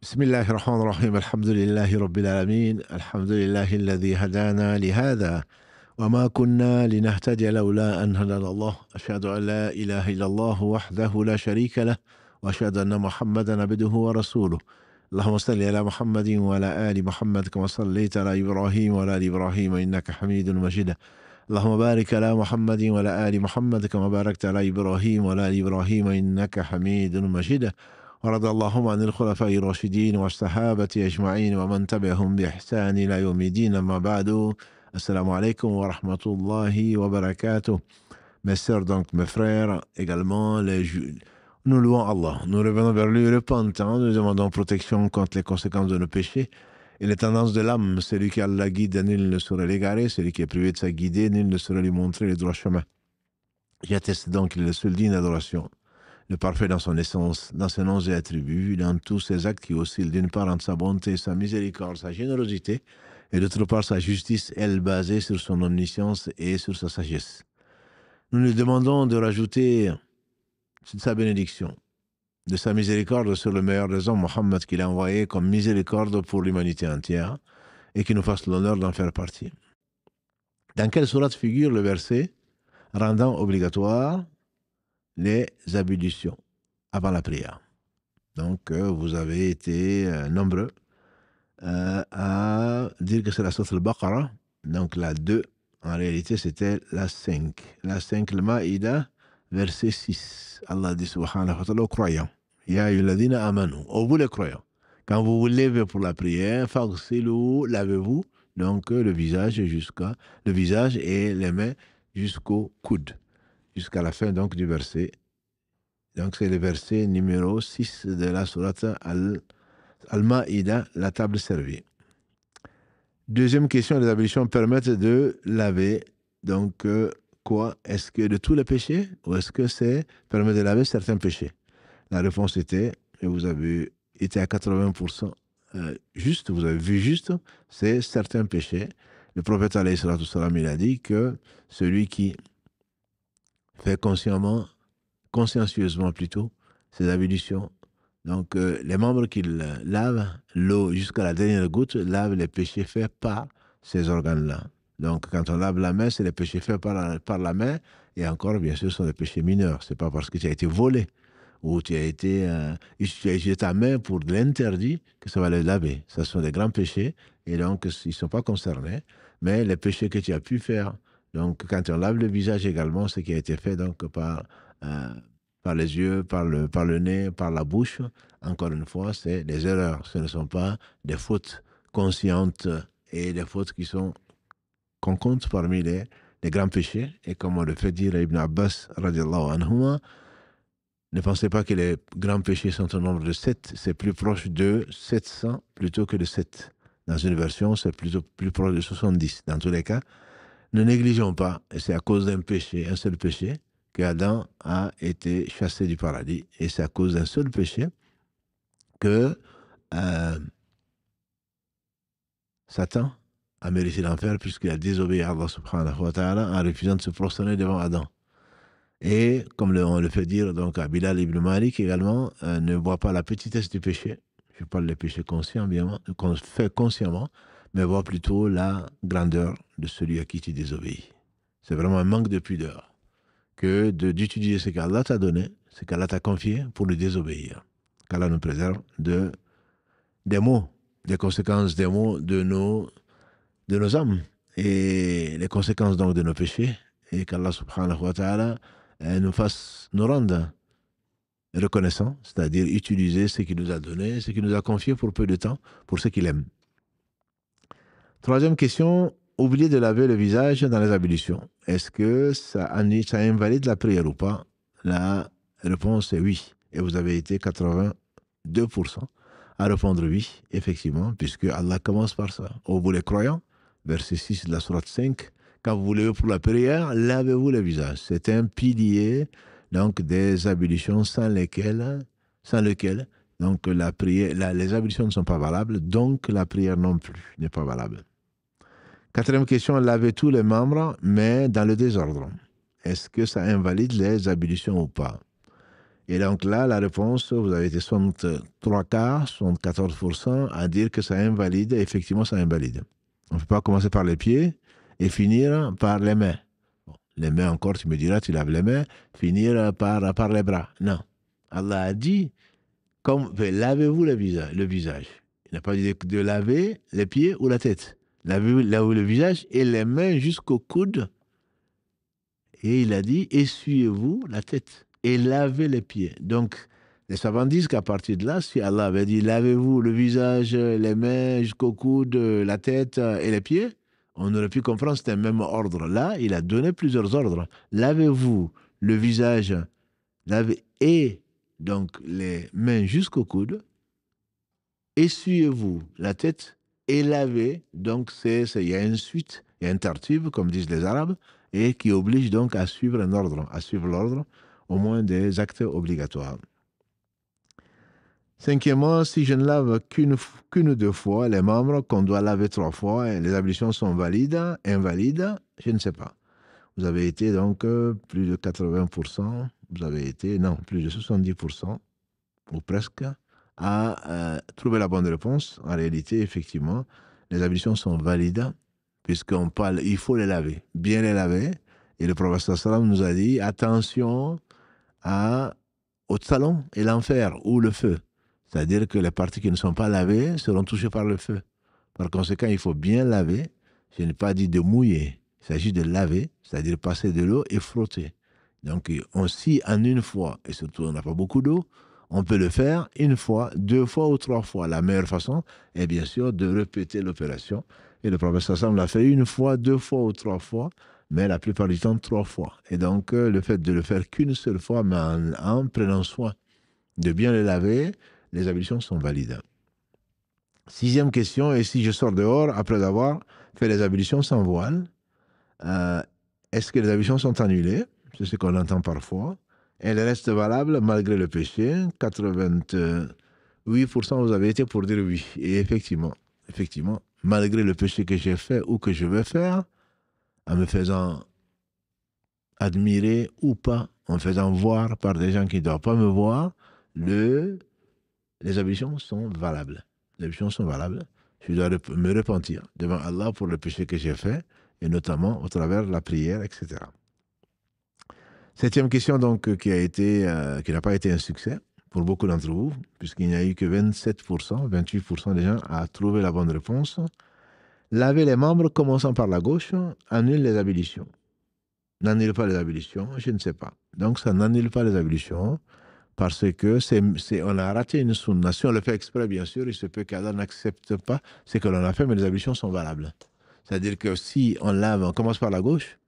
بسم الله الرحمن الرحيم الحمد لله رب العالمين الحمد لله الذي هدانا لهذا وما كنا لنهتدي لولا أن هدانا الله أشهد أن لا إله إلا الله وحده لا شريك له وأشهد أن محمدا عبده ورسوله اللهم صل على محمد وعلى آل محمد كما صليت على إبراهيم وعلى آل إبراهيم إنك حميد مجيد اللهم بارك على محمد وعلى آل محمد كما باركت على إبراهيم وعلى آل إبراهيم إنك حميد مجيد ورضى اللهم عن الخلفاء الراشدين والصحابة أجمعين ومن تبعهم بإحسان إلى يوم الدين أما بعد Assalamu alaikum wa rahmatullahi wa barakatuh. Mes sœurs, donc mes frères, également, nous louons Allah. Nous revenons vers lui repentant, nous demandons protection contre les conséquences de nos péchés et les tendances de l'âme. Celui qui a la guide, nul ne saurait l'égarer. Celui qui est privé de sa guidée, nul ne saurait lui montrer le droit chemin. J'atteste donc qu'il est le seul digne d'adoration, le parfait dans son essence, dans ses noms et attributs, dans tous ses actes qui oscillent d'une part entre sa bonté, sa miséricorde, sa générosité, et d'autre part sa justice, elle basée sur son omniscience et sur sa sagesse. Nous lui demandons de rajouter sa bénédiction, de sa miséricorde sur le meilleur des hommes, Mohammed, qu'il a envoyé comme miséricorde pour l'humanité entière, et qu'il nous fasse l'honneur d'en faire partie. Dans quelle sourate figure le verset rendant obligatoire les ablutions avant la prière? Donc, vous avez été nombreux à dire que c'est la sourate al-Baqarah, donc la 2, en réalité c'était la 5. La 5, le Maïda, verset 6. Allah dit subhanahu wa ta'ala aux croyants, Ya ayyuhalladhina amanu, ô vous les croyants, quand vous vous levez pour la prière, faghsilu, lavez-vous, donc le visage et les mains jusqu'au coude, jusqu'à la fin donc du verset. Donc c'est le verset numéro 6 de la sourate Al-Ma'ida, la table servie. Deuxième question, les ablutions permettent de laver, donc quoi? Est-ce que de tous les péchés ou est-ce que c'est permet de laver certains péchés? La réponse était, et vous avez été à 80% juste, vous avez vu juste, c'est certains péchés. Le prophète alayhi salatu salam, il a dit que celui qui fait consciencieusement plutôt, ses ablutions, donc, les membres qu'il lave, l'eau jusqu'à la dernière goutte, lave les péchés faits par ces organes-là. Donc, quand on lave la main, c'est les péchés faits par la main, et encore, bien sûr, ce sont des péchés mineurs. Ce n'est pas parce que tu as été volé ou tu as utilisé ta main pour de l'interdit que ça va les laver. Ce sont des grands péchés, et donc, ils ne sont pas concernés. Mais les péchés que tu as pu faire, donc, quand on lave le visage également, ce qui a été fait donc, par les yeux, par le nez, par la bouche, encore une fois, c'est des erreurs. Ce ne sont pas des fautes conscientes et des fautes qu'on compte parmi les grands péchés. Et comme on le fait dire à Ibn Abbas, radiallahu anhuma, ne pensez pas que les grands péchés sont au nombre de 7, c'est plus proche de 700 plutôt que de 7. Dans une version, c'est plutôt plus proche de 70. Dans tous les cas, ne négligeons pas, et c'est à cause d'un péché, un seul péché, qu'Adam a été chassé du paradis. Et c'est à cause d'un seul péché que Satan a mérité l'enfer puisqu'il a désobéi à Allah subhanahu wa ta'ala en refusant de se prosterner devant Adam. Et comme on le fait dire donc à Bilal ibn Malik également, ne voit pas la petitesse du péché. Je parle des péchés conscients, bien, qu'on fait consciemment, mais voit plutôt la grandeur de celui à qui tu désobéis. C'est vraiment un manque de pudeur que d'utiliser ce qu'Allah t'a donné, ce qu'Allah t'a confié pour lui désobéir. Qu'Allah nous préserve des mots, des conséquences des mots de nos âmes et les conséquences donc de nos péchés, et qu'Allah subhanahu wa ta'ala nous rende reconnaissants, c'est-à-dire utiliser ce qu'il nous a donné, ce qu'il nous a confié pour peu de temps, pour ce qu'il aime. Troisième question, oublier de laver le visage dans les ablutions. Est-ce que ça invalide la prière ou pas? La réponse est oui. Et vous avez été 82% à répondre oui, effectivement, puisque Allah commence par ça. Ô vous les croyants, verset 6 de la sourate 5, quand vous vous levez pour la prière, lavez-vous le visage. C'est un pilier donc, des ablutions sans lequel donc, les ablutions ne sont pas valables, donc la prière non plus n'est pas valable. Quatrième question, laver tous les membres, mais dans le désordre. Est-ce que ça invalide les ablutions ou pas? Et donc là, la réponse, vous avez été 63 quarts, 74% à dire que ça invalide. Effectivement, ça invalide. On ne peut pas commencer par les pieds et finir par les mains. Bon, les mains encore, tu me diras, tu laves les mains, finir par les bras. Non. Allah a dit, lavez-vous le visage. Il n'a pas dit de laver les pieds ou la tête. Lavez-vous le visage et les mains jusqu'au coude. Et il a dit, essuyez-vous la tête et lavez les pieds. Donc, les savants disent qu'à partir de là, si Allah avait dit, lavez-vous le visage, les mains jusqu'au coude, la tête et les pieds, on aurait pu comprendre que c'était un même ordre. Là, il a donné plusieurs ordres. Lavez-vous le visage, lavez et donc les mains jusqu'au coude, essuyez-vous la tête et lavez. Donc, il y a une suite, il y a un tartib, comme disent les Arabes, et qui oblige donc à suivre un ordre, à suivre l'ordre, au moins des actes obligatoires. Cinquièmement, si je ne lave qu'une ou deux fois les membres, qu'on doit laver 3 fois, et les ablutions sont valides, invalides, je ne sais pas. Vous avez été donc plus de 80%, vous avez été, non, plus de 70%, ou presque, à trouver la bonne réponse. En réalité, effectivement, les ablutions sont valides, puisqu'on parle, il faut les laver, bien les laver. Et le prophète sallam nous a dit, attention au talon et l'enfer, ou le feu. C'est-à-dire que les parties qui ne sont pas lavées seront touchées par le feu. Par conséquent, il faut bien laver. Je n'ai pas dit de mouiller, il s'agit de laver, c'est-à-dire passer de l'eau et frotter. Donc, si en une fois, et surtout on n'a pas beaucoup d'eau, on peut le faire une fois, 2 fois ou 3 fois. La meilleure façon est bien sûr de répéter l'opération. Et le prophète sallam l'a fait 1 fois, 2 fois ou 3 fois, mais la plupart du temps 3 fois. Et donc, le fait de le faire qu'une seule fois, mais en prenant soin de bien le laver, les ablutions sont valides. 6e question, et si je sors dehors après avoir fait les ablutions sans voile, est-ce que les ablutions sont annulées? C'est ce qu'on entend parfois. Elles restent valables malgré le péché. 88%, vous avez été pour dire oui. Et effectivement, malgré le péché que j'ai fait ou que je vais faire, en me faisant admirer ou pas, en me faisant voir par des gens qui ne doivent pas me voir, les ablutions sont valables. Les ablutions sont valables. Je dois me repentir devant Allah pour le péché que j'ai fait, et notamment au travers de la prière, etc. 7e question, donc, qui n'a pas été un succès pour beaucoup d'entre vous, puisqu'il n'y a eu que 27%, 28% des gens à trouver la bonne réponse. Laver les membres, commençant par la gauche, annule les ablutions. N'annule pas les ablutions, je ne sais pas. Donc, ça n'annule pas les ablutions, parce que on a raté une sunna. Si on le fait exprès, bien sûr, il se peut qu'Allah n'accepte pas ce que l'on a fait, mais les ablutions sont valables. C'est-à-dire que si on lave, on commence par la gauche,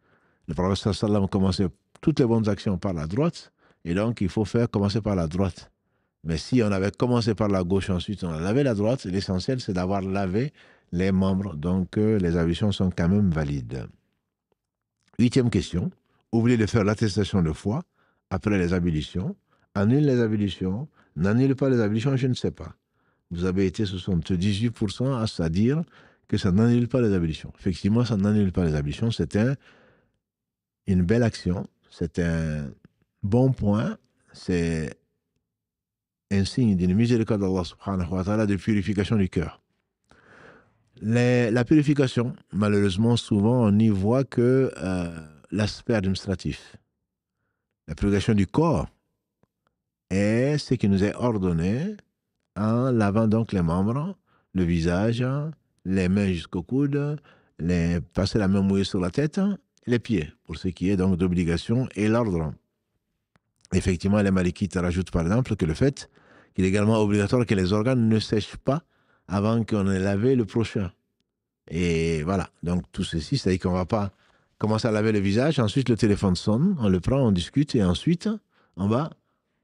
le prophète sallam a commencé toutes les bonnes actions par la droite, et donc il faut commencer par la droite. Mais si on avait commencé par la gauche, ensuite on a lavé la droite, l'essentiel c'est d'avoir lavé les membres, donc les ablutions sont quand même valides. 8e question, oubliez de faire l'attestation de foi après les ablutions, annule les ablutions, n'annule pas les ablutions, je ne sais pas. Vous avez été 78% à dire que ça n'annule pas les ablutions. Effectivement, ça n'annule pas les ablutions, c'est une belle action, c'est un bon point, c'est un signe d'une miséricorde d'Allah subhanahu wa ta'ala de purification du cœur. La purification, malheureusement, souvent, on n'y voit que l'aspect administratif. La purification du corps est ce qui nous est ordonné en lavant donc les membres, le visage, les mains jusqu'au coude, passer la main mouillée sur la tête, les pieds, pour ce qui est donc d'obligation et l'ordre. Effectivement, les malikites rajoutent par exemple que le fait qu'il est également obligatoire que les organes ne sèchent pas avant qu'on ait lavé le prochain. Et voilà, donc tout ceci, c'est-à-dire qu'on ne va pas commencer à laver le visage, ensuite le téléphone sonne, on le prend, on discute, et ensuite on va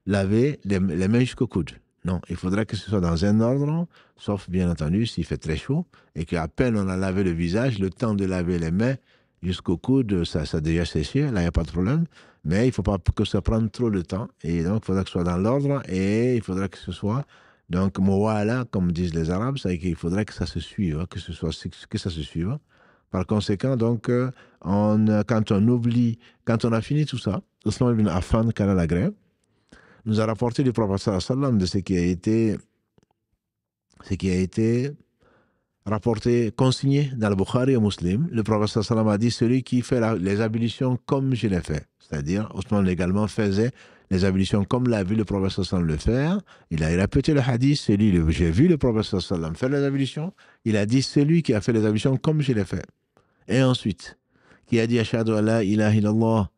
laver les mains jusqu'au coude. Non, il faudra que ce soit dans un ordre, sauf bien entendu s'il fait très chaud, et qu'à peine on a lavé le visage, le temps de laver les mains jusqu'au coude, ça a déjà séché, là il n'y a pas de problème, mais il ne faut pas que ça prenne trop de temps, et donc il faudra que ce soit dans l'ordre, et il faudra que ce soit, donc mouala, comme disent les Arabes, c'est qu'il faudrait que ça se suive, que ça se suive. Par conséquent, donc, quand on a fini tout ça, Ousmane ibn Affan, qu'Allah l'agrée, nous a rapporté du prophète sallallahu alayhi wa sallam de ce qui a été rapporté, consigné dans le Bukhari et Muslim. Le prophète sallallahu alayhi wa sallam a dit, celui qui fait les ablutions comme je l'ai fait. C'est-à-dire, Othman également faisait les ablutions comme l'a vu le prophète sallallahu alayhi wa sallam le faire. Il a répété le hadith, j'ai vu le prophète sallallahu alayhi wa sallam faire les ablutions. Il a dit, celui qui a fait les ablutions comme je l'ai fait. Et ensuite, qui a dit, Ashhadu an la ilaha illallah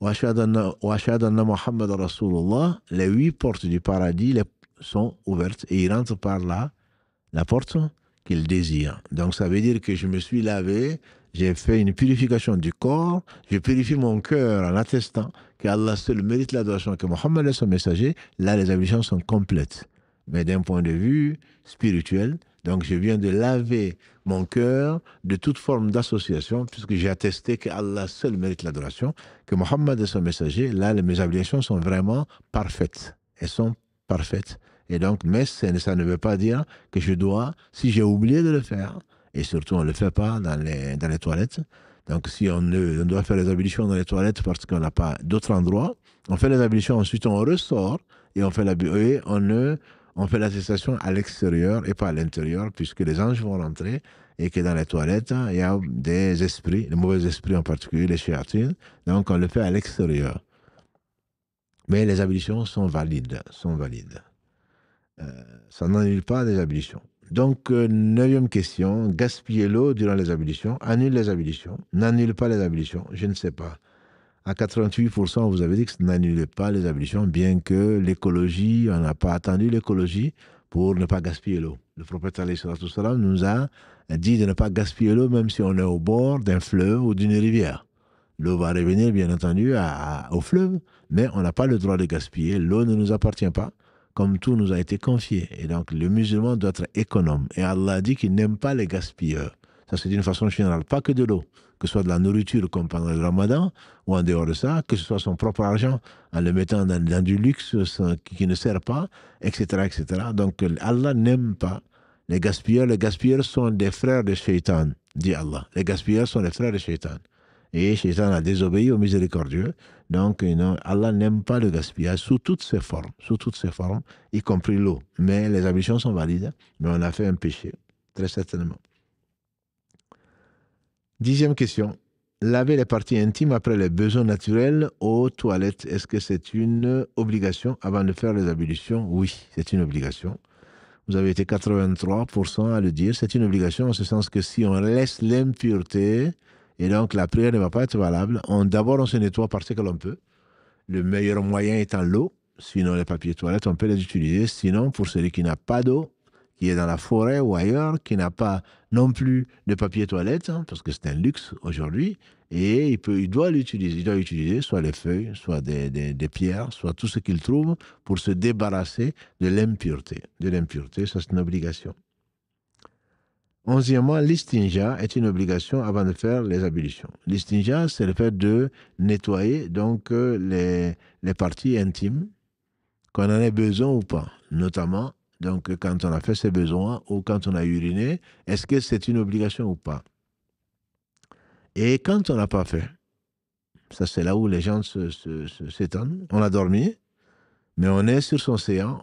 wa ashhadu anna Muhammad Rasulullah, les 8 portes du paradis sont ouvertes et il rentre par la porte qu'il désire. Donc ça veut dire que je me suis lavé, j'ai fait une purification du corps, je purifie mon cœur en attestant qu'Allah seul mérite l'adoration, que Mohammed est son messager. Là, les ablutions sont complètes. Mais d'un point de vue spirituel, donc je viens de laver mon cœur de toute forme d'association, puisque j'ai attesté qu'Allah seul mérite l'adoration, que Mohammed est son messager. Là, mes ablutions sont vraiment parfaites. Elles sont parfaites. Et donc, mais ça ne veut pas dire que je dois, si j'ai oublié de le faire, et surtout on ne le fait pas dans les toilettes, donc si on doit faire les ablutions dans les toilettes parce qu'on n'a pas d'autre endroit, on fait les ablutions, ensuite on ressort et on fait on fait l'attestation à l'extérieur et pas à l'intérieur, puisque les anges vont rentrer et que dans les toilettes, il y a des esprits, les mauvais esprits en particulier, les shayatines, donc on le fait à l'extérieur. Mais les ablutions sont valides. Ça n'annule pas les ablutions. Donc, 9e question, gaspiller l'eau durant les ablutions, annule les ablutions, n'annule pas les ablutions, je ne sais pas. À 88%, vous avez dit que ça n'annule pas les ablutions, bien que l'écologie, on n'a pas attendu l'écologie pour ne pas gaspiller l'eau. Le prophète alayhi salatu wassalam nous a dit de ne pas gaspiller l'eau, même si on est au bord d'un fleuve ou d'une rivière. L'eau va revenir, bien entendu, au fleuve, mais on n'a pas le droit de gaspiller. L'eau ne nous appartient pas, comme tout nous a été confié. Et donc, le musulman doit être économe. Et Allah dit qu'il n'aime pas les gaspilleurs. Ça, c'est d'une façon générale, pas que de l'eau, que ce soit de la nourriture, comme pendant le ramadan, ou en dehors de ça, que ce soit son propre argent, en le mettant dans du luxe qui ne sert pas, etc., etc. Donc, Allah n'aime pas les gaspilleurs. Les gaspilleurs sont des frères de Shaitan, dit Allah. Les gaspilleurs sont les frères de Shaitan. Et Shaitan a désobéi au miséricordieux. Donc, Allah n'aime pas le gaspillage sous toutes ses formes, y compris l'eau. Mais les ablutions sont valides, mais on a fait un péché, très certainement. 10e question. Laver les parties intimes après les besoins naturels aux toilettes, est-ce que c'est une obligation avant de faire les ablutions? Oui, c'est une obligation. Vous avez été 83% à le dire. C'est une obligation en ce sens que si on laisse l'impureté, et donc la prière ne va pas être valable, d'abord on se nettoie parce que l'on peut. Le meilleur moyen étant l'eau. Sinon les papiers toilettes, on peut les utiliser. Sinon, pour celui qui n'a pas d'eau, qui est dans la forêt ou ailleurs, qui n'a pas non plus de papier toilette, parce que c'est un luxe aujourd'hui, et il doit l'utiliser. Il doit utiliser soit les feuilles, soit des pierres, soit tout ce qu'il trouve pour se débarrasser de l'impureté. De l'impureté, ça c'est une obligation. 11e, l'istinja est une obligation avant de faire les ablutions. L'istinja, c'est le fait de nettoyer donc les parties intimes, qu'on en ait besoin ou pas, notamment donc quand on a fait ses besoins ou quand on a uriné, est-ce que c'est une obligation ou pas? Et quand on n'a pas fait, ça c'est là où les gens s'étonnent, on a dormi, mais on est sur son séant,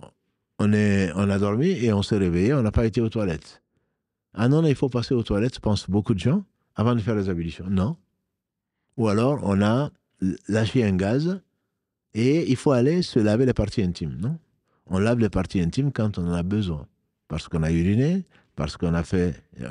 on a dormi et on s'est réveillé, on n'a pas été aux toilettes. Ah non, il faut passer aux toilettes, pensent beaucoup de gens, avant de faire les ablutions. Non. Ou alors, on a lâché un gaz et il faut aller se laver les parties intimes. Non. On lave les parties intimes quand on en a besoin. Parce qu'on a uriné, parce qu'on a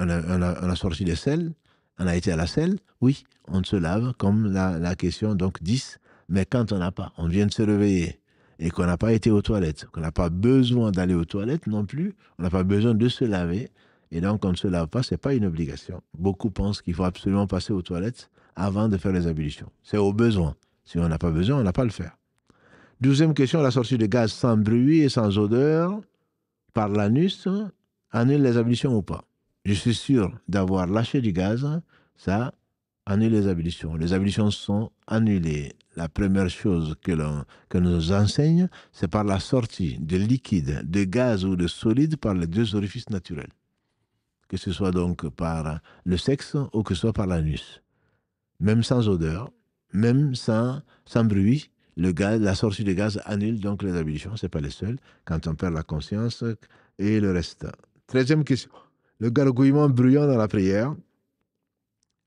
on a sorti des selles, on a été à la selle. Oui, on se lave comme la question, donc 10. Mais quand on n'a pas, on vient de se réveiller et qu'on n'a pas été aux toilettes, qu'on n'a pas besoin d'aller aux toilettes non plus, on n'a pas besoin de se laver, et donc on ne se lave pas, ce n'est pas une obligation. Beaucoup pensent qu'il faut absolument passer aux toilettes avant de faire les ablutions. C'est au besoin. Si on n'a pas besoin, on n'a pas à le faire. 12e question, la sortie de gaz sans bruit et sans odeur par l'anus annule les ablutions ou pas? Je suis sûr d'avoir lâché du gaz, ça annule les ablutions. Les ablutions sont annulées. La première chose que nous enseigne, c'est par la sortie de liquide, de gaz ou de solide par les 2 orifices naturels. Que ce soit donc par le sexe ou que ce soit par l'anus. Même sans odeur, même sans bruit, le gaz, la sortie de gaz annule donc les ablutions, ce n'est pas les seuls. Quand on perd la conscience et le reste. 13e question. Le gargouillement bruyant dans la prière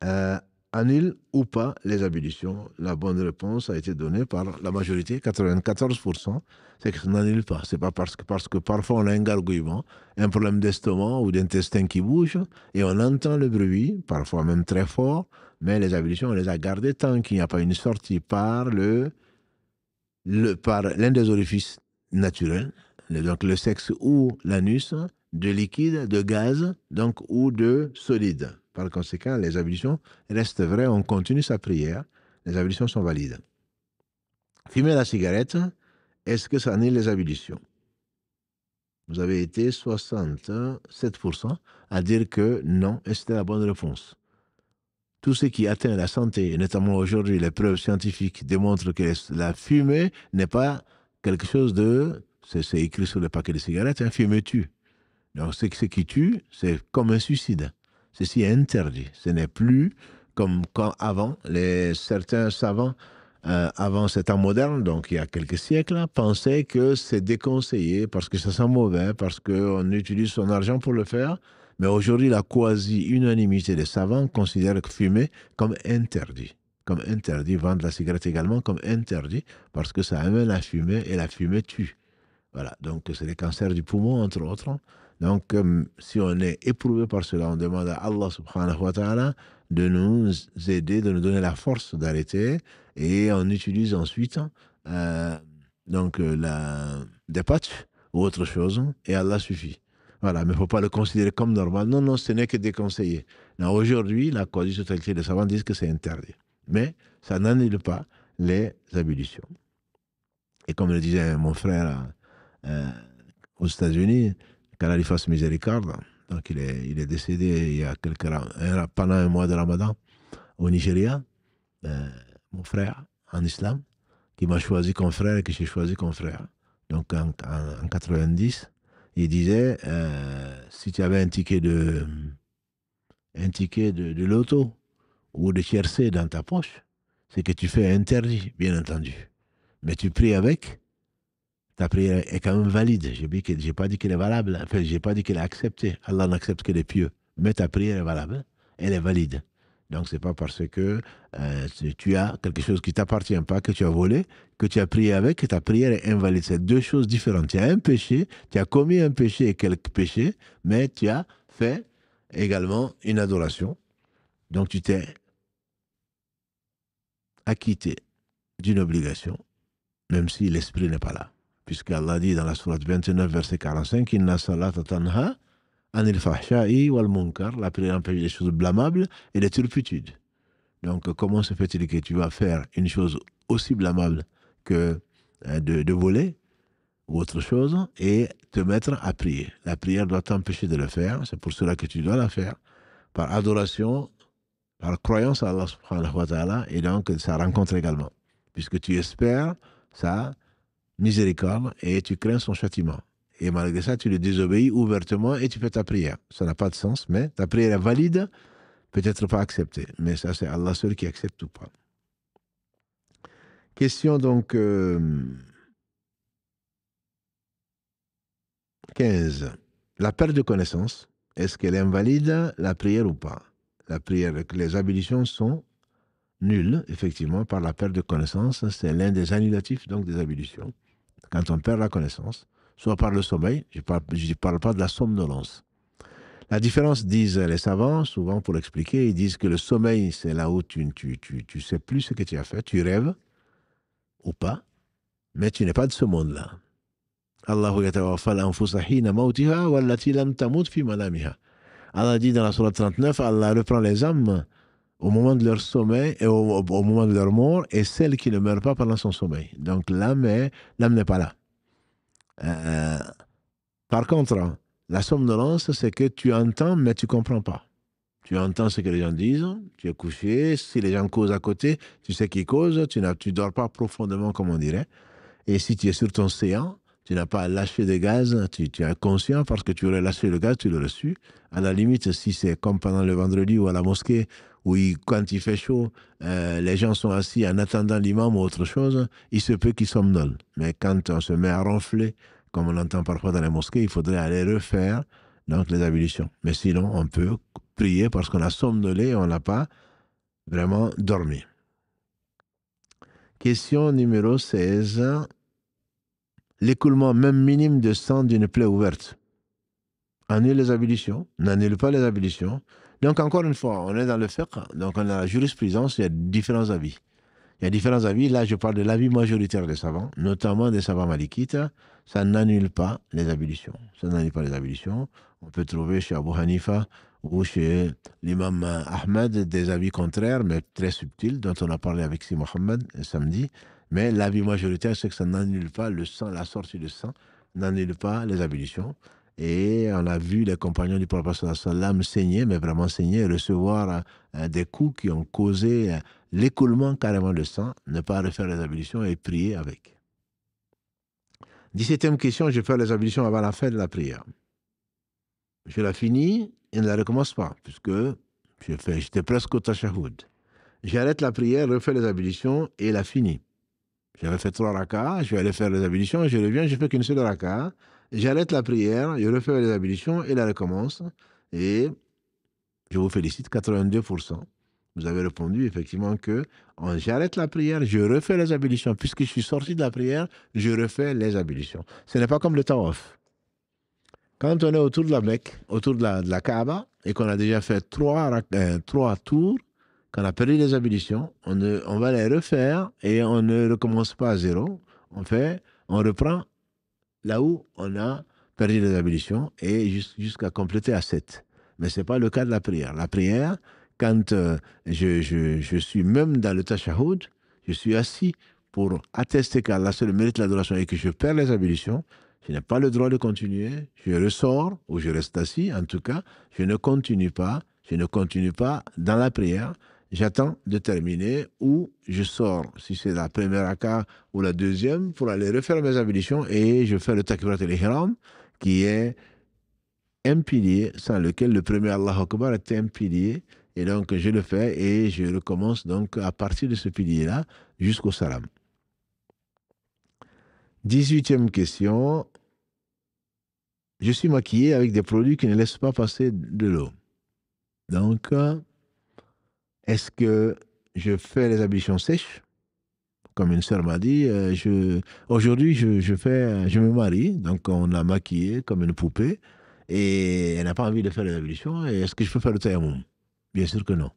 euh, annule ou pas les ablutions? La bonne réponse a été donnée par la majorité, 94%. C'est que ça n'annule pas. C'est pas parce que parfois on a un gargouillement, un problème d'estomac ou d'intestin qui bouge et on entend le bruit, parfois même très fort, mais les ablutions, on les a gardées tant qu'il n'y a pas une sortie par par l'un des orifices naturels, donc le sexe ou l'anus, de liquide, de gaz, donc, ou de solide. Par conséquent, les ablutions restent vraies, on continue sa prière, les ablutions sont valides. Fumer la cigarette, est-ce que ça annule les ablutions? Vous avez été 67% à dire que non, et c'était la bonne réponse. Tout ce qui atteint la santé, et notamment aujourd'hui, les preuves scientifiques démontrent que la fumée n'est pas quelque chose de... C'est écrit sur le paquet de cigarettes, hein, fumer tue. Donc ce qui tue, c'est comme un suicide. Ceci est interdit. Ce n'est plus comme quand avant, certains savants, avant ces temps modernes, donc il y a quelques siècles, pensaient que c'est déconseillé parce que ça sent mauvais, parce qu'on utilise son argent pour le faire. Mais aujourd'hui, la quasi-unanimité des savants considère que fumer comme interdit. Comme interdit, vendre la cigarette également comme interdit, parce que ça amène la fumée et la fumée tue. Voilà, donc c'est les cancers du poumon, entre autres. Donc, si on est éprouvé par cela, on demande à Allah subhanahu wa ta'ala de nous aider, de nous donner la force d'arrêter, et on utilise ensuite des patchs ou autre chose, et Allah suffit. Voilà, mais il ne faut pas le considérer comme normal. Non, non, ce n'est que déconseillé. Aujourd'hui, la quasi-totalité des savants disent que c'est interdit. Mais ça n'annule pas les ablutions. Et comme le disait mon frère aux États-Unis, qu'Allah lui fasse miséricorde, donc il est décédé il y a pendant un mois de Ramadan au Nigeria, mon frère en islam, qui m'a choisi comme frère et que j'ai choisi comme frère. Donc en 90, il disait, si tu avais un ticket de loto ou de tiercé dans ta poche, c'est que tu fais interdit, bien entendu. Mais tu pries avec, ta prière est quand même valide. Je n'ai pas dit qu'elle est valable. Enfin, je n'ai pas dit qu'elle est acceptée. Allah n'accepte que les pieux. Mais ta prière est valable. Elle est valide. Donc, ce n'est pas parce que tu as quelque chose qui ne t'appartient pas, que tu as volé, que tu as prié avec, que ta prière est invalide. C'est deux choses différentes. Tu as un péché, tu as commis un péché et quelques péchés, mais tu as fait également une adoration. Donc, tu t'es acquitté d'une obligation, même si l'esprit n'est pas là. Puisque Allah dit dans la sourate 29, verset 45, Inna salata tanha anil fahsha'i wal munkar, la prière empêche les choses blâmables et les turpitudes. Donc, comment se fait-il que tu vas faire une chose aussi blâmable que de voler ou autre chose et te mettre à prier? La prière doit t'empêcher de le faire, c'est pour cela que tu dois la faire par adoration, par croyance à Allah subhanahu wa ta'ala, et donc ça rencontre également, puisque tu espères ça miséricorde et tu crains son châtiment. Et malgré ça, tu le désobéis ouvertement et tu fais ta prière. Ça n'a pas de sens, mais ta prière est valide, peut-être pas acceptée. Mais ça, c'est Allah seul qui accepte ou pas. Question donc 15. La perte de connaissance, est-ce qu'elle invalide la prière ou pas? La prière, les ablutions sont nulles, effectivement, par la perte de connaissance. C'est l'un des annulatifs donc des ablutions. Quand on perd la connaissance, soit par le sommeil, je ne parle pas de la somnolence. La différence, disent les savants, souvent pour l'expliquer, ils disent que le sommeil, c'est là où tu sais plus ce que tu as fait, tu rêves ou pas, mais tu n'es pas de ce monde-là. Allahu yatawaffal anfusa hina mawtiha wallati lam tamut fi manamiha. Allah dit dans la sourate 39, Allah reprend les âmes au moment de leur sommeil et au moment de leur mort, et celles qui ne meurent pas pendant son sommeil. Donc l'âme n'est pas là. Par contre, la somnolence, c'est que tu entends, mais tu ne comprends pas. Tu entends ce que les gens disent, tu es couché, si les gens causent à côté, tu sais qu'ils causent, tu ne dors pas profondément, comme on dirait. Et si tu es sur ton séant, Tu n'as pas lâché de gaz, tu es conscient parce que tu aurais lâché le gaz, tu l'aurais su. À la limite, si c'est comme pendant le vendredi ou à la mosquée, où quand il fait chaud, les gens sont assis en attendant l'imam ou autre chose, il se peut qu'ils somnolent. Mais quand on se met à ronfler, comme on entend parfois dans les mosquées, il faudrait aller refaire donc, les ablutions. Mais sinon, on peut prier parce qu'on a somnolé et on n'a pas vraiment dormi. Question numéro 16. L'écoulement même minime de sang d'une plaie ouverte annule les ablutions, n'annule pas les ablutions. Donc, encore une fois, on est dans le fiqh, donc on a la jurisprudence, il y a différents avis. Il y a différents avis. Là, je parle de l'avis majoritaire des savants, notamment des savants malikites. Ça n'annule pas les ablutions. Ça n'annule pas les ablutions. On peut trouver chez Abu Hanifa ou chez l'imam Ahmed des avis contraires, mais très subtils, dont on a parlé avec Si Mohammed samedi. Mais l'avis majoritaire, c'est que ça n'annule pas le sang, la sortie de sang, n'annule pas les ablutions. Et on a vu les compagnons du prophète sallallahu alayhi wa sallam saigner, mais vraiment saigner, recevoir des coups qui ont causé l'écoulement carrément de sang, ne pas refaire les ablutions et prier avec. 17e question, je fais les ablutions avant la fin de la prière. Je la finis et ne la recommence pas, puisque j'étais presque au tashahhud. J'arrête la prière, refais les ablutions et la finis. J'avais fait 3 rakas, je vais aller faire les ablutions, je reviens, je fais qu'une seule raka. J'arrête la prière, je refais les ablutions et la recommence. Et je vous félicite, 82%. Vous avez répondu effectivement que j'arrête la prière, je refais les ablutions. Puisque je suis sorti de la prière, je refais les ablutions. Ce n'est pas comme le tawaf. Quand on est autour de la Mecque, autour de la Kaaba, et qu'on a déjà fait 3 tours, qu'on a perdu les ablutions, on va les refaire et on ne recommence pas à 0. On reprend là où on a perdu les ablutions et jusqu'à compléter à 7. Mais ce n'est pas le cas de la prière. La prière, quand je suis même dans le tashahhud, je suis assis pour attester qu'Allah seul mérite l'adoration et que je perds les ablutions, je n'ai pas le droit de continuer. Je ressors ou je reste assis. En tout cas, je ne continue pas dans la prière. J'attends de terminer ou je sors, si c'est la première raka ou la deuxième, pour aller refaire mes ablutions et je fais le takbirat al-ihram, qui est un pilier sans lequel le premier Allahu Akbar était un pilier. Et donc, je le fais et je recommence donc à partir de ce pilier-là jusqu'au salam. 18e question. Je suis maquillé avec des produits qui ne laissent pas passer de l'eau. Donc, est-ce que je fais les ablutions sèches? Comme une sœur m'a dit, aujourd'hui, je me marie, donc on l'a maquillée comme une poupée, et elle n'a pas envie de faire les ablutions. Et est-ce que je peux faire le tayammum? Bien sûr que non.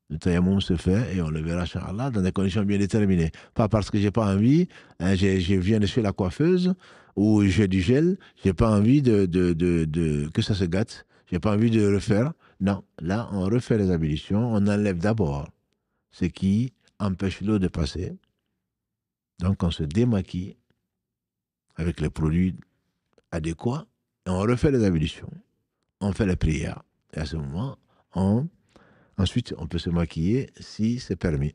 Le tayammum se fait et on le verra, Inch'Allah, dans des conditions bien déterminées. Pas parce que j'ai pas envie, je viens de chez la coiffeuse ou j'ai du gel, j'ai pas envie que ça se gâte, j'ai pas envie de le refaire. Non, là, on refait les ablutions, on enlève d'abord ce qui empêche l'eau de passer. Donc, on se démaquille avec les produits adéquats et on refait les ablutions. On fait la prière. Et à ce moment, ensuite, on peut se maquiller si c'est permis.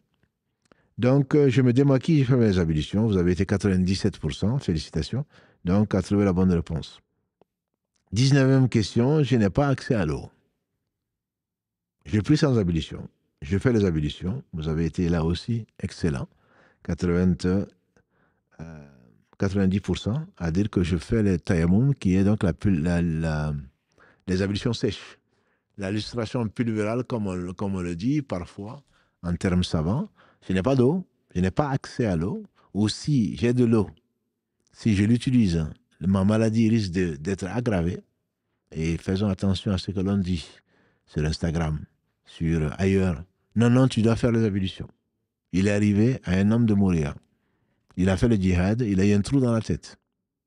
Donc, je me démaquille, je fais mes ablutions. Vous avez été 97%. Félicitations. Donc, à trouver la bonne réponse. 19e question. Je n'ai pas accès à l'eau. Je prie sans ablution. Je fais les ablutions. Vous avez été là aussi excellent. 90% à dire que je fais le tayammum, qui est donc les ablutions sèches. La lustration pulvérale, comme on le dit parfois en termes savants. Je n'ai pas d'eau, je n'ai pas accès à l'eau, ou si j'ai de l'eau, si je l'utilise, ma maladie risque d'être aggravée. Et faisons attention à ce que l'on dit sur Instagram, sur ailleurs. Non, tu dois faire les ablutions. Il est arrivé à un homme de mourir. Il a fait le djihad, il a eu un trou dans la tête.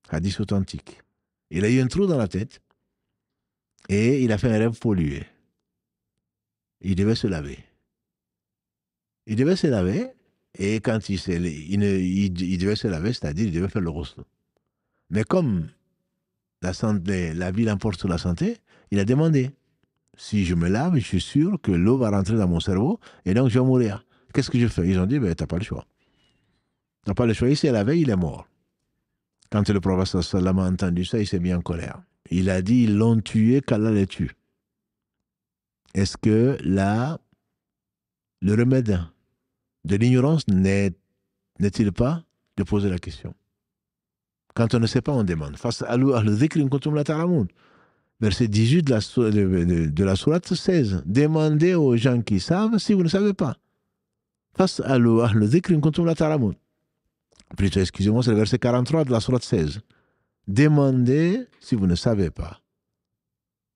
Hadith authentique. Il a eu un trou dans la tête et il a fait un rêve pollué. Il devait se laver. Il devait se laver et quand il devait se laver, c'est-à-dire il devait faire le ghusl. Mais comme la vie l'emporte sur la santé, il a demandé, si je me lave, je suis sûr que l'eau va rentrer dans mon cerveau et donc je vais mourir. Qu'est-ce que je fais? Ils ont dit, t'as pas le choix. T'as pas le choix. Il s'est lavé, il est mort. Quand le prophète sallam a entendu ça, il s'est mis en colère. Il a dit, ils l'ont tué, qu'Allah les tue. Est-ce que là, le remède de l'ignorance n'est-il pas de poser la question? Quand on ne sait pas, on demande. Verset 18 de la sourate 16. Demandez aux gens qui savent si vous ne savez pas. Plutôt, excusez-moi, c'est le verset 43 de la sourate 16. Demandez si vous ne savez pas.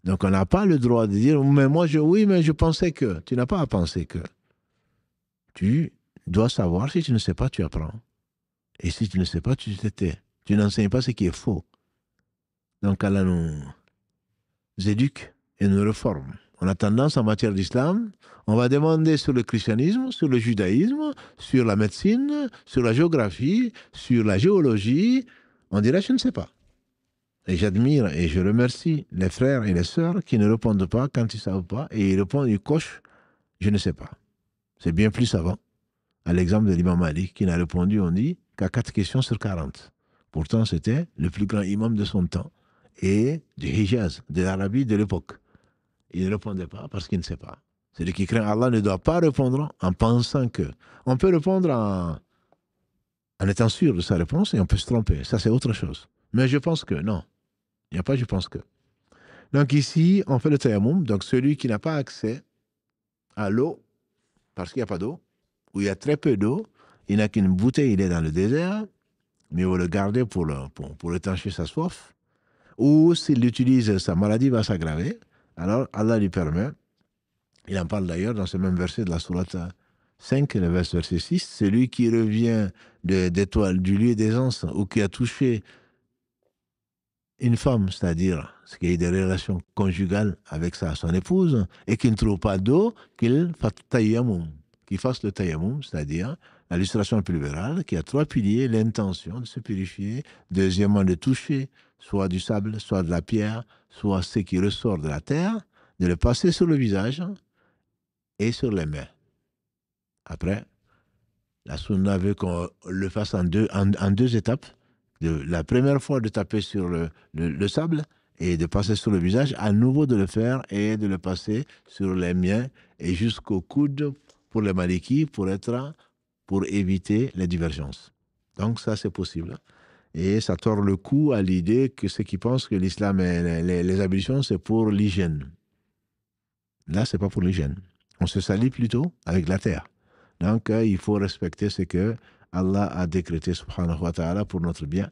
Donc on n'a pas le droit de dire, mais moi, oui, mais je pensais que. Tu n'as pas à penser que. Tu dois savoir, si tu ne sais pas, tu apprends. Et si tu ne sais pas, tu te tais. Tu n'enseignes pas ce qui est faux. Donc Allah nous éduque et nous réforme. On a tendance en matière d'islam, on va demander sur le christianisme, sur le judaïsme, sur la médecine, sur la géographie, sur la géologie. On dirait je ne sais pas. Et j'admire et je remercie les frères et les sœurs qui ne répondent pas quand ils ne savent pas et ils répondent, ils cochent, je ne sais pas. C'est bien plus savant. À l'exemple de l'imam Malik qui n'a répondu, on dit, qu'à 4 questions sur 40. Pourtant, c'était le plus grand imam de son temps et du Hijaz, de l'Arabie de l'époque. Il ne répondait pas parce qu'il ne sait pas. Celui qui craint Allah ne doit pas répondre en pensant que. On peut répondre en étant sûr de sa réponse et on peut se tromper. Ça, c'est autre chose. Mais je pense que, non. Il n'y a pas je pense que. Donc ici, on fait le tayammum. Donc celui qui n'a pas accès à l'eau, parce qu'il n'y a pas d'eau, ou il y a très peu d'eau, il n'a qu'une bouteille, il est dans le désert, mais il va le garder pour étancher sa soif. Ou s'il l'utilise, sa maladie va s'aggraver. Alors Allah lui permet, il en parle d'ailleurs dans ce même verset de la sourate 5, le verset 6, celui qui revient d'étoiles du lieu d'aisance ou qui a touché une femme, c'est-à-dire ce qui est des relations conjugales avec son épouse, et qui ne trouve pas d'eau, qu'il fasse le tayammum, c'est-à-dire la lustration pluvérale, qui a 3 piliers, l'intention de se purifier, deuxièmement de toucher soit du sable, soit de la pierre, soit ce qui ressort de la terre, de le passer sur le visage et sur les mains. Après, la sunna veut qu'on le fasse en deux étapes. La première fois de taper sur le sable et de passer sur le visage, à nouveau de le faire et de le passer sur les mains et jusqu'au coude pour les malikis pour éviter les divergences. Donc ça c'est possible. Et ça tord le cou à l'idée que ceux qui pensent que l'islam et les ablutions c'est pour l'hygiène. Là c'est pas pour l'hygiène. On se salit plutôt avec la terre. Donc il faut respecter ce que Allah a décrété subhanahu wa ta'ala pour notre bien.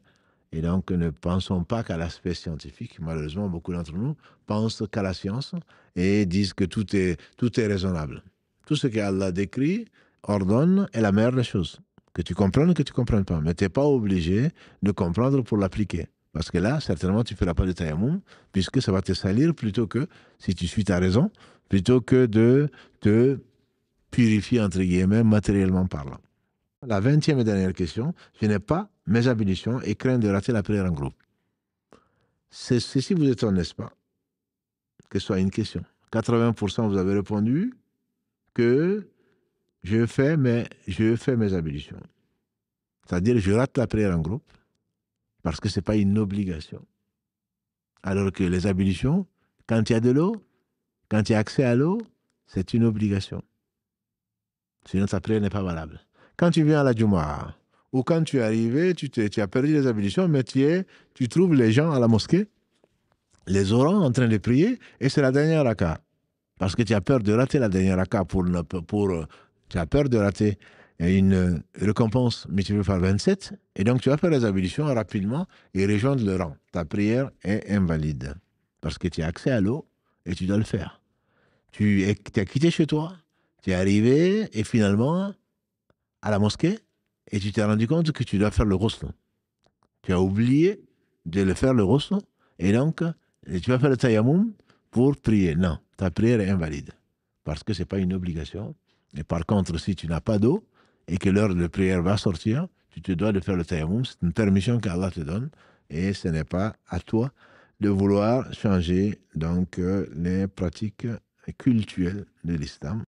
Et donc, ne pensons pas qu'à l'aspect scientifique. Malheureusement, beaucoup d'entre nous pensent qu'à la science et disent que tout est raisonnable. Tout ce qu'Allah décrit, ordonne, est la meilleure des choses. Que tu comprennes ou que tu ne comprennes pas. Mais tu n'es pas obligé de comprendre pour l'appliquer. Parce que là, certainement, tu ne feras pas de tayammum, puisque ça va te salir plutôt que, si tu suis ta raison, plutôt que de te purifier, entre guillemets, matériellement parlant. La 20e et dernière question, je n'ai pas mes ablutions et crains de rater la prière en groupe. Ceci vous étonne, n'est-ce pas? Que ce soit une question. 80% vous avez répondu que je fais mes ablutions. C'est-à-dire je rate la prière en groupe parce que ce n'est pas une obligation. Alors que les ablutions, quand il y a de l'eau, quand il y a accès à l'eau, c'est une obligation. Sinon ta prière n'est pas valable. Quand tu viens à la Jumu'ah, ou quand tu es arrivé, tu as perdu les ablutions, mais tu trouves les gens à la mosquée, les orants en train de prier, et c'est la dernière raka. Parce que tu as peur de rater la dernière raka tu as peur de rater une récompense, mais tu veux faire 27, et donc tu vas faire les ablutions rapidement et rejoindre le rang. Ta prière est invalide. Parce que tu as accès à l'eau et tu dois le faire. Tu as quitté chez toi, tu es arrivé, et finalement, à la mosquée, et tu t'es rendu compte que tu dois faire le ghusl. Tu as oublié de le faire le ghusl, et donc tu vas faire le tayammum pour prier. Non, ta prière est invalide, parce que ce n'est pas une obligation. Et par contre, si tu n'as pas d'eau, et que l'heure de prière va sortir, tu te dois de faire le tayammum. C'est une permission qu'Allah te donne, et ce n'est pas à toi de vouloir changer donc les pratiques cultuelles de l'islam.